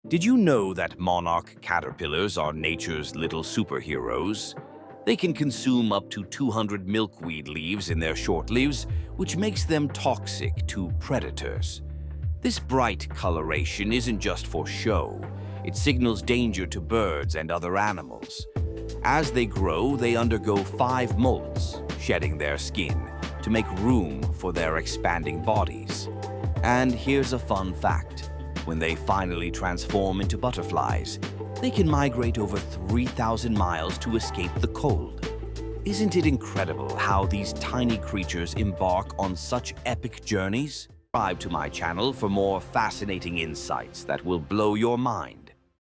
Did you know that monarch caterpillars are nature's little superheroes? They can consume up to 200 milkweed leaves in their short lives, which makes them toxic to predators. This bright coloration isn't just for show. It signals danger to birds and other animals. As they grow, they undergo 5 molts, shedding their skin, to make room for their expanding bodies. And here's a fun fact. When they finally transform into butterflies, they can migrate over 3,000 miles to escape the cold. Isn't it incredible how these tiny creatures embark on such epic journeys? Subscribe to my channel for more fascinating insights that will blow your mind.